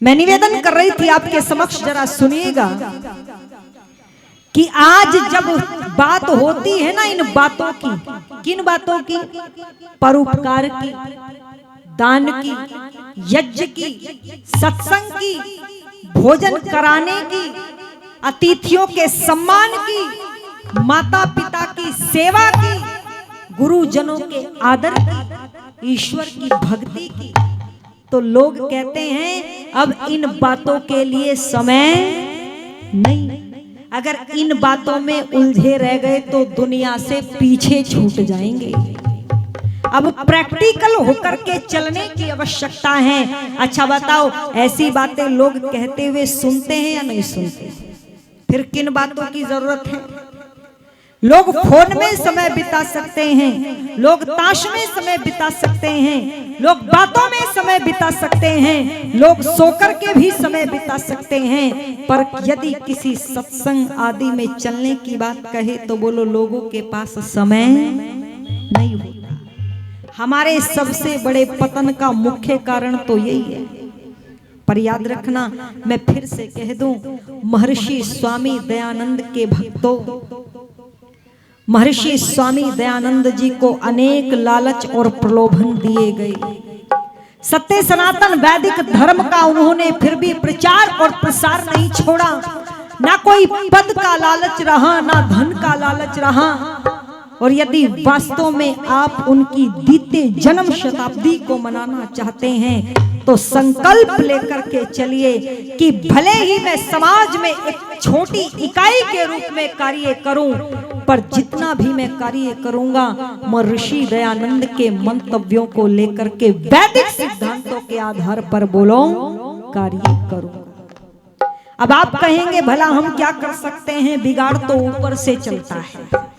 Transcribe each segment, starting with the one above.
मैं निवेदन कर रही थी आपके समक्ष, जरा सुनिएगा कि आज जब बात होती है ना इन बातों की, किन बातों की? परोपकार की, दान की, यज्ञ की, सत्संग की, भोजन कराने की, अतिथियों के सम्मान की, माता पिता की सेवा की, गुरुजनों के आदर की, ईश्वर की भक्ति की, तो लोग कहते हैं अब इन बातों के लिए समय नहीं। अगर इन बातों में उलझे रह गए तो दुनिया से पीछे छूट जाएंगे। अब प्रैक्टिकल होकर के चलने की आवश्यकता है। अच्छा बताओ, ऐसी बातें लोग कहते हुए सुनते हैं या नहीं सुनते? फिर किन बातों की जरूरत है? लोग फोन में समय बिता सकते हैं, लोग ताश में समय बिता सकते हैं, लोग बातों में समय बिता सकते हैं, लोग सोकर के भी समय बिता सकते हैं, पर यदि किसी सत्संग आदि में चलने की बात कहे तो बोलो लोगों के पास समय नहीं होता। हमारे सबसे बड़े पतन का मुख्य कारण तो यही है। पर याद रखना, मैं फिर से कह दूं, महर्षि स्वामी दयानंद के भक्तों, महर्षि स्वामी दयानंद जी को अनेक लालच और प्रलोभन दिए गए। सत्य सनातन वैदिक धर्म का उन्होंने फिर भी प्रचार और प्रसार नहीं छोड़ा। ना कोई पद का लालच रहा, ना धन का लालच रहा। और यदि वास्तव में आप उनकी द्वितीय जन्म शताब्दी को मनाना चाहते हैं तो संकल्प लेकर के चलिए कि भले ही मैं समाज में एक छोटी इकाई के रूप में कार्य करूं, पर जितना भी मैं कार्य करूंगा महर्षि दयानंद के मंतव्यों को लेकर के वैदिक सिद्धांतों के आधार पर बोलो कार्य करूं। अब आप कहेंगे भला हम क्या कर सकते हैं, बिगाड़ तो ऊपर से चलता है।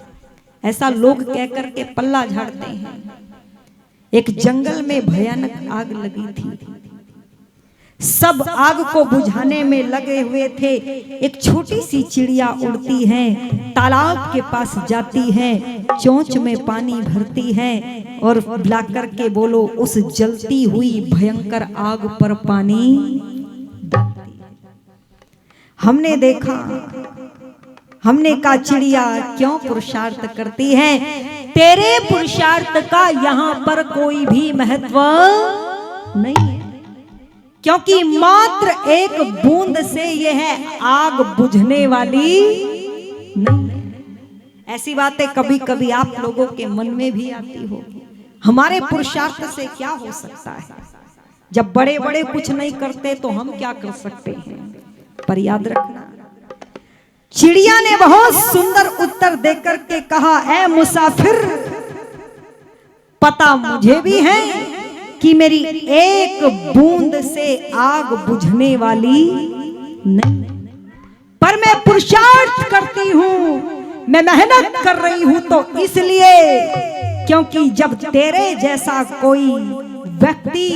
ऐसा लोग कह करके पल्ला झाड़ते हैं। एक जंगल में भयानक आग लगी थी, सब आग को बुझाने में लगे हुए थे। एक छोटी सी चिड़िया उड़ती है, तालाब के पास जाती है, चोंच में पानी भरती है और ला करके बोलो उस जलती हुई भयंकर आग पर पानी डालती है। हमने देखा, हमने कहा चिड़िया क्यों पुरुषार्थ करती है? तेरे पुरुषार्थ का यहाँ पर कोई भी महत्व नहीं है, क्योंकि मात्र एक बूंद से यह आग बुझने वाली नहीं। ऐसी बातें कभी कभी आप लोगों के मन में भी आती होगी, हमारे पुरुषार्थ से क्या हो सकता है? जब बड़े बड़े कुछ नहीं करते तो हम क्या कर सकते हैं? पर याद रखना, चिड़िया ने बहुत सुंदर उत्तर देकर के कहा, ऐ मुसाफिर, पता मुझे भी है कि मेरी एक बूंद से आग बुझने वाली नहीं, पर मैं पुरुषार्थ करती हूँ, मैं मेहनत कर रही हूं तो इसलिए क्योंकि जब तेरे जैसा कोई व्यक्ति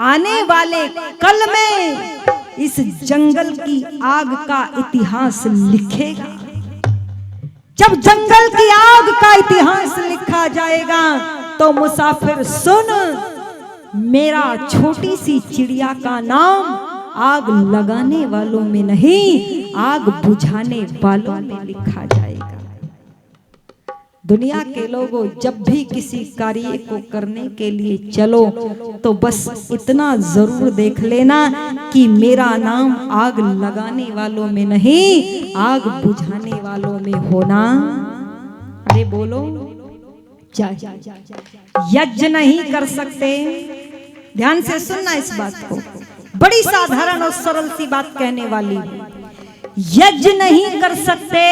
आने वाले कल में इस जंगल की आग का इतिहास लिखेगा, जब जंगल की आग का इतिहास लिखा जाएगा तो मुसाफिर सुन, मेरा छोटी सी चिड़िया का नाम आग लगाने वालों में नहीं, आग बुझाने वालों में लिखा जाएगा। दुनिया के लोगों, जब भी किसी कार्य को करने के लिए चलो तो बस इतना जरूर देख लेना कि मेरा नाम आग लगाने वालों में नहीं, आग बुझाने वालों में होना। अरे बोलो, यज्ञ नहीं कर सकते? ध्यान से सुनना इस बात को, बड़ी साधारण और सरल सी बात कहने वाली। यज्ञ नहीं कर सकते,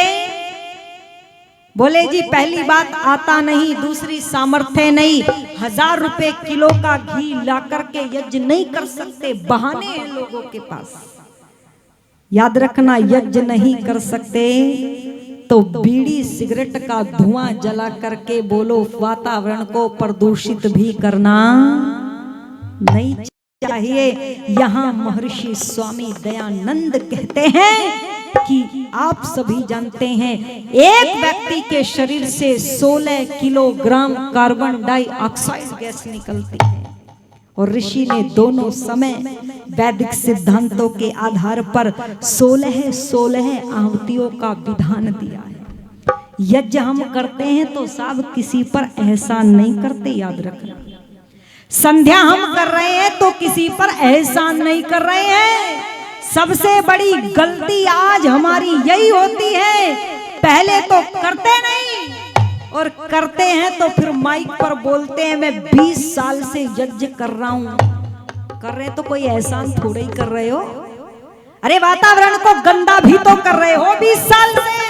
बोले जी पहली बात आता नहीं, दूसरी सामर्थ्य नहीं, 1000 रुपए किलो का घी ला करके यज्ञ नहीं कर सकते, बहाने हैं लोगों के पास। याद रखना, यज्ञ नहीं कर सकते तो बीड़ी सिगरेट का धुआं जला करके बोलो वातावरण को प्रदूषित भी करना नहीं चाहिए। यहाँ महर्षि स्वामी दयानंद कहते हैं कि आप सभी जानते हैं एक व्यक्ति के शरीर से 16 किलोग्राम कार्बन डाइऑक्साइड गैस निकलती है और ऋषि ने दोनों समय वैदिक सिद्धांतों के आधार पर 16 आहुतियों का विधान दिया है। यज्ञ हम करते हैं तो सब किसी पर एहसान नहीं करते, याद रखना। संध्या हम कर रहे हैं तो किसी पर एहसान नहीं कर रहे हैं। सबसे बड़ी गलती आज हमारी यही होती है, पहले तो करते नहीं और करते हैं तो फिर माइक पर बोलते हैं मैं 20 साल से यज्ञ कर रहा हूं। कर रहे तो कोई एहसान थोड़ा ही कर रहे हो, अरे वातावरण को गंदा भी तो कर रहे हो 20 साल से।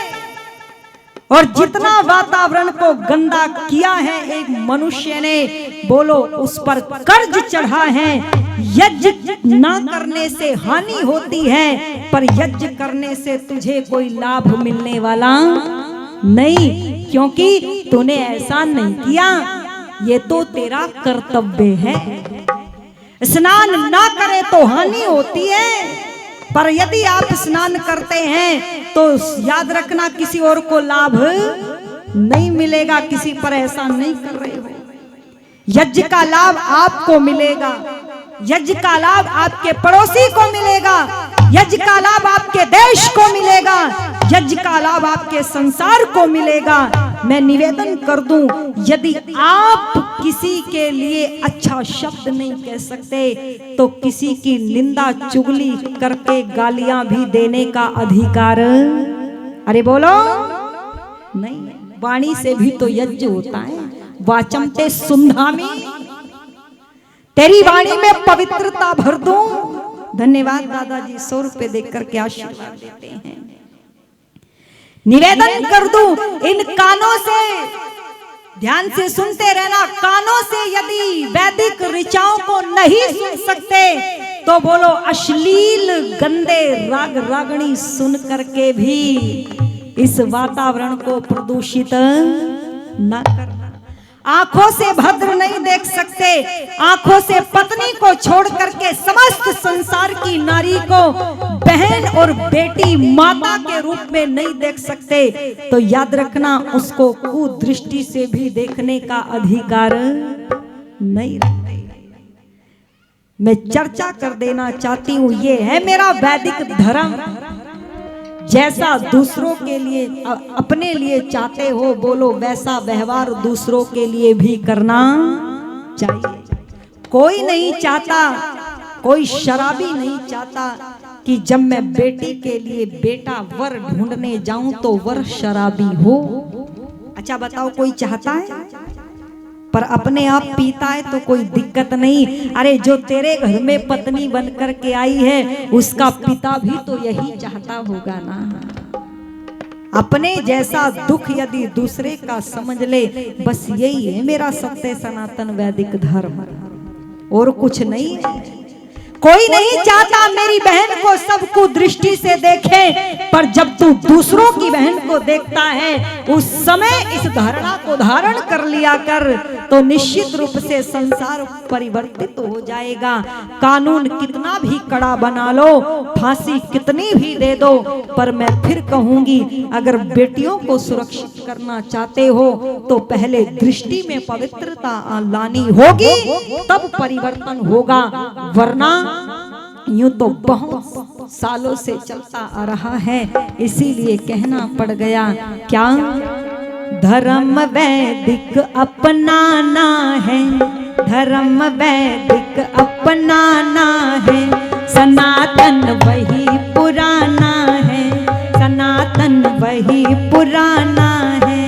और जितना वातावरण को गंदा किया है एक मनुष्य ने, बोलो उस पर कर्ज चढ़ा है। यज्ञ ना करने से हानि होती है, पर यज्ञ करने से तुझे कोई लाभ मिलने वाला नहीं, क्योंकि तूने एहसान नहीं किया, ये तो तेरा कर्तव्य है। स्नान ना करे तो हानि होती है, पर यदि आप स्नान करते हैं तो याद रखना किसी और को लाभ नहीं मिलेगा, किसी पर एहसान नहीं कर रहे हो। यज्ञ का लाभ आपको मिलेगा, यज्ञ का लाभ आपके पड़ोसी को मिलेगा, यज्ञ का लाभ आपके देश को मिलेगा, यज्ञ का लाभ आपके संसार को मिलेगा। मैं निवेदन कर दूं, यदि आप किसी के लिए अच्छा शब्द नहीं कह सकते तो किसी की निंदा चुगली करके गालियां भी देने का अधिकार, अरे बोलो नहीं। वाणी से भी तो यज्ञ होता है। वाचम ते सुंधामी, तेरी वाणी में पवित्रता भर दूं। धन्यवाद दादाजी, 100 रुपए देख करके आशीर्वाद देते हैं। निवेदन कर दूं, इन कानों से ध्यान से सुनते रहना। कानों से यदि वैदिक ऋचाओं को नहीं सुन सकते तो बोलो अश्लील गंदे राग रागणी सुन करके भी इस वातावरण को प्रदूषित न करना। आंखों से भद्र नहीं देख सकते, आंखों से पत्नी को छोड़ करके समस्त संसार की नारी को बहन और बेटी माता के रूप में नहीं देख सकते, तो याद रखना उसको कुदृष्टि से भी देखने का अधिकार नहीं रखते। मैं चर्चा कर देना चाहती हूं, ये है मेरा वैदिक धर्म। जैसा दूसरों के लिए अपने लिए चाहते हो, बोलो वैसा व्यवहार दूसरों के लिए भी करना चाहिए। कोई नहीं चाहता, कोई शराबी नहीं चाहता कि जब मैं बेटी के लिए बेटा वर ढूंढने जाऊं तो वर शराबी हो। अच्छा बताओ, कोई चाहता है? पर अपने आप पीता है तो कोई दिक्कत नहीं। अरे जो तेरे घर में पत्नी बन करके आई है उसका पिता भी तो यही चाहता होगा ना। अपने जैसा दुख यदि दूसरे का समझ ले, बस यही है मेरा सत्य सनातन वैदिक धर्म, और कुछ नहीं है। कोई नहीं चाहता मेरी बहन को सब कुदृष्टि से देखे, पर जब तू दूसरों की बहन को देखता है उस समय इस धारणा को धारण कर लिया कर, तो निश्चित रूप से संसार परिवर्तित हो जाएगा। कानून कितना भी कड़ा बना लो, फांसी कितनी भी दे दो, पर मैं फिर कहूंगी अगर बेटियों को सुरक्षित करना चाहते हो तो पहले दृष्टि में पवित्रता लानी होगी, तब परिवर्तन होगा। वरना यूं तो बहुत सालों से चलता आ रहा है, इसीलिए कहना पड़ गया। क्या धर्म वैदिक अपनाना है, धर्म वैदिक अपनाना है, सनातन वही पुराना है, सनातन वही पुराना है।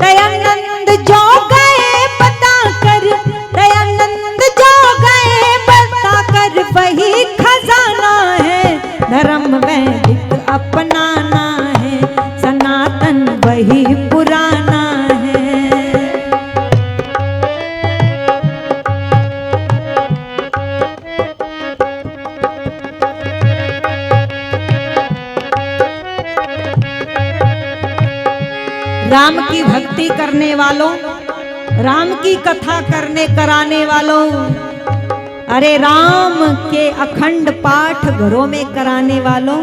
दयानंद जो गए बता कर, दयानंद जो गए बता कर, वही खजाना है। धर्म वैदिक अपनाना है, सनातन वही पुराना है। राम की भक्ति करने वालों, राम की कथा करने कराने वालों, अरे राम के अखंड पाठ घरों में कराने वालों,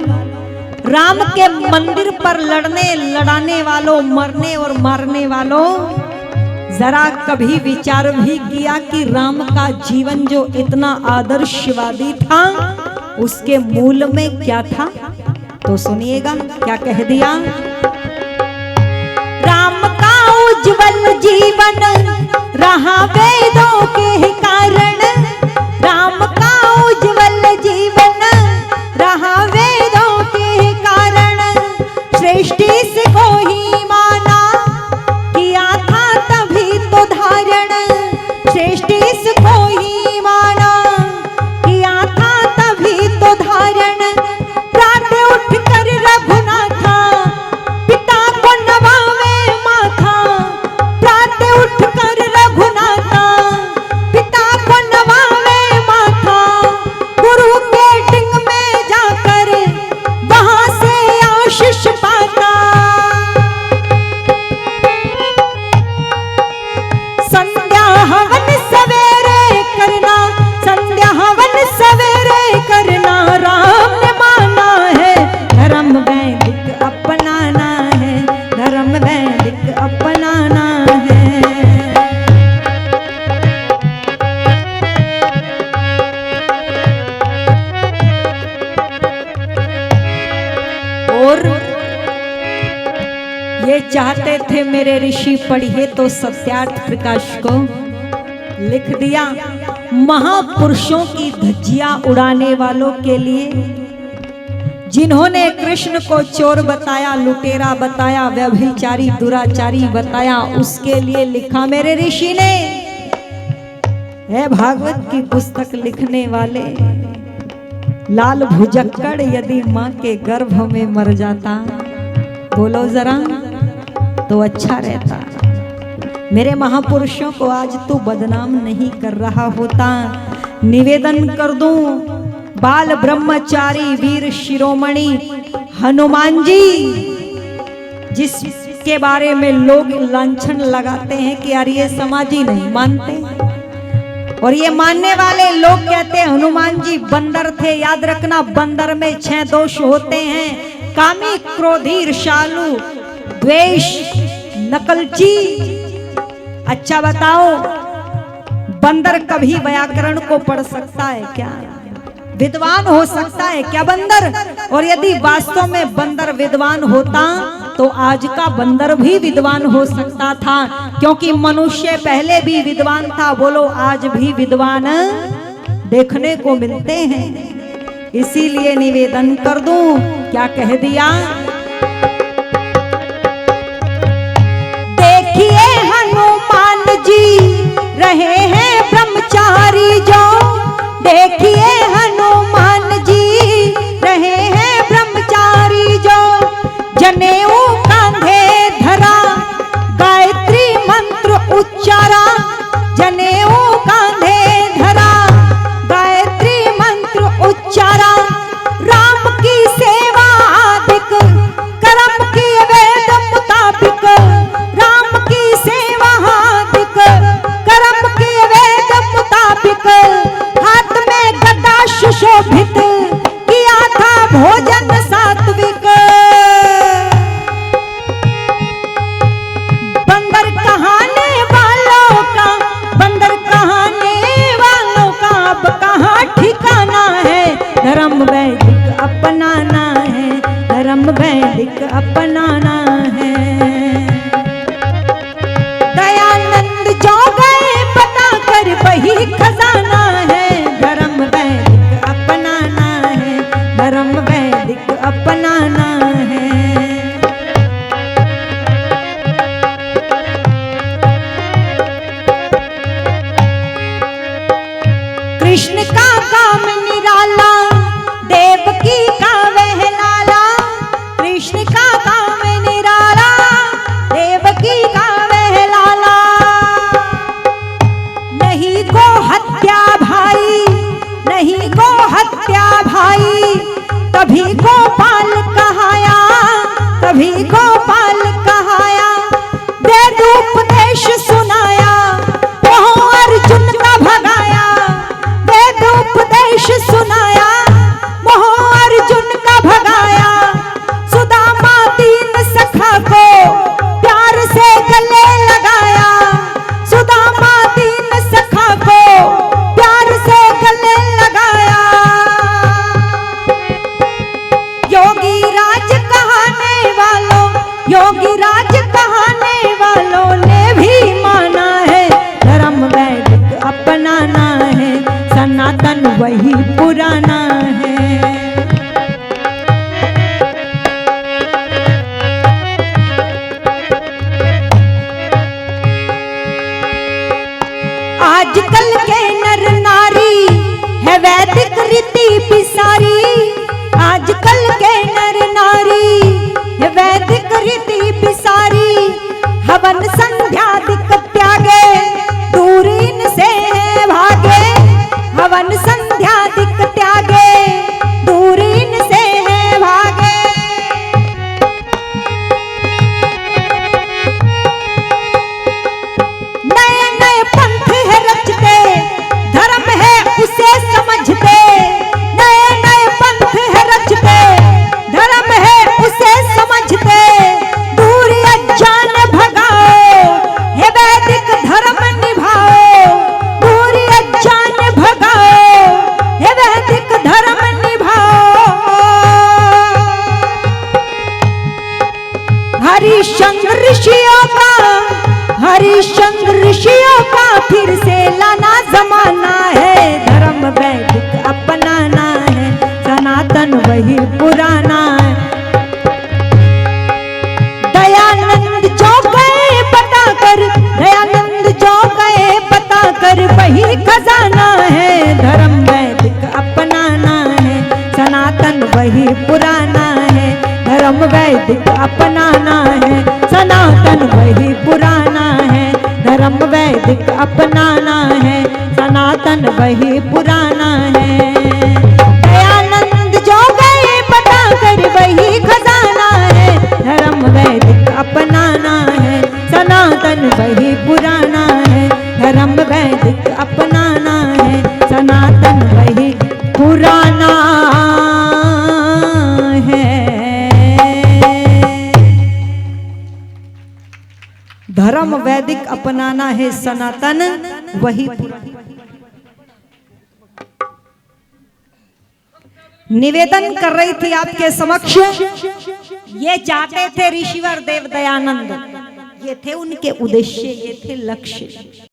राम के मंदिर पर लड़ने लड़ाने वालों, मरने और मारने वालों, जरा कभी विचार भी किया कि राम का जीवन जो इतना आदर्शवादी था उसके मूल में क्या था? तो सुनिएगा क्या कह दिया। राम का उज्जवल जीवन रहा वेदों के कारण, राम का उज्जवल जीवन रहा वेदों के कारण, सृष्टि से को ही माना किया था तभी तो धारण, सृष्टि से को ही माना किया था तभी तो धारण। रात उठ कर रघुनाथा पिता को नवावे माथा, रात उठ कर रघुनाथा पिता को नवावे माथा, गुरु के डिंग में जाकर वहां से आशीष पाता। संध्या हवन सवेरे करना, संध्या हवन सवेरे करना, राम ने माना है धर्म वैदिक अपनाना है, धर्म वैदिक अपनाना है। और ये चाहते थे मेरे ऋषि पढ़िए तो सत्यार्थ प्रकाश को लिख दिया। महापुरुषों की धज्जियां उड़ाने वालों के लिए, जिन्होंने कृष्ण को चोर बताया, लुटेरा बताया, व्यभिचारी दुराचारी बताया, उसके लिए लिखा मेरे ऋषि ने। है भागवत की पुस्तक लिखने वाले लाल भुजक्कड़ यदि माँ के गर्भ में मर जाता, बोलो जरा, तो अच्छा रहता। मेरे महापुरुषों को आज तू बदनाम नहीं कर रहा होता। निवेदन कर दूं, बाल ब्रह्मचारी वीर शिरोमणि हनुमान जी, जिसके बारे में लोग लांछन लगाते हैं कि यार ये समाजी नहीं मानते, और ये मानने वाले लोग कहते हैं हनुमान जी बंदर थे। याद रखना, बंदर में 6 दोष होते हैं, कामी, क्रोधी, ईर्ष्यालु, द्वेष, नकलची। अच्छा बताओ, बंदर कभी व्याकरण को पढ़ सकता है क्या? विद्वान हो सकता है क्या बंदर? और यदि वास्तव में बंदर विद्वान होता तो आज का बंदर भी विद्वान हो सकता था, क्योंकि मनुष्य पहले भी विद्वान था। बोलो, आज भी विद्वान देखने को मिलते हैं। इसीलिए निवेदन कर दूं, क्या कह दिया। देखिए हनुमान जी रहे हैं ब्रह्मचारी जो, देखिए हनुमान जी रहे हैं ब्रह्मचारी जो, जनेऊ कांधे धरा गायत्री मंत्र उच्चारा, जनेऊ कांधे धरा गायत्री मंत्र उच्चारा, राम की सेवा आदिक कर्म की वेद मुताबिक, राम की सेवा आदिक कर्म की वेद मुताबिक, हाथ में गदा सुशोभित किया था भोजन सात्विक। बंदर कहाने वालों का, बंदर कहाने वालों का अब कहाँ ठिकाना है, धर्म वैदिक अपनाना है, धर्म वैदिक अपनाना है। दयानंद जो गए बता कर वही खजाना है, धर्म वैदिक अपनाना है, धर्म वैदिक अपनाना है। कृष्ण का काम निराला, देवकी का वह लाला, कृष्ण का काम निराला, देवकी का वह लाला। नहीं गो हत्या भाई, नहीं गो हत्या भाई, तभी गोपाल कहाया, तभी गोपाल कहाया। वेद उपदेश सुनाया, वो अर्जुन का भगाया, वेद उपदेश सुनाया, वो अर्जुन का भगाया। सुदामा दीन सखा को प्यार से गले लगाया, वही पुराना है। आजकल के नर नारी है वैदिक रीति पिसारी, आजकल के नर नारी है वैदिक रीति पिसारी। हवन संध्या दिक त्यागे दूरीन से भागे, हवन संध्या दिक त्यागे दूरीन से भागे। नए नए पंथ है रचते, धर्म है उसे समझते, नए नए पंथ है रचते, धर्म है उसे समझते। दूरी अज्ञान भगाओ, हे वैदिक धर्म निभाओ, दूरी अज्ञान भगाओ, हे वैदिक धर्म निभाओ। हरिश्चंद्र ऋषियों का, हरिश्चंद्र ऋषियों का फिर से लाना जमाना है। धर्म वैदिक अपनाना है, सनातन वही पुराना है। दयानंद जो गए बता कर, दयानंद जो गए बता कर वही खजाना है। धर्म वैदिक अपनाना है, सनातन वही पुराना है। धर्म वैदिक अपनाना है, सनातन वही पुराना है। धर्म वैदिक अपनाना है, सनातन वही पुराना है। दयानंद जो गए बता कर वही खजाना है। धर्म वैदिक अपनाना है, सनातन वही पुराना है। धर्म वैदिक अपनाना है, सनातन वही पुराना है। धर्म वैदिक अपनाना है, सनातन वही पुराना। निवेदन कर रही थी आपके समक्ष, ये चाहते थे ऋषिवर देव दयानंद, ये थे उनके उद्देश्य, ये थे लक्ष्य।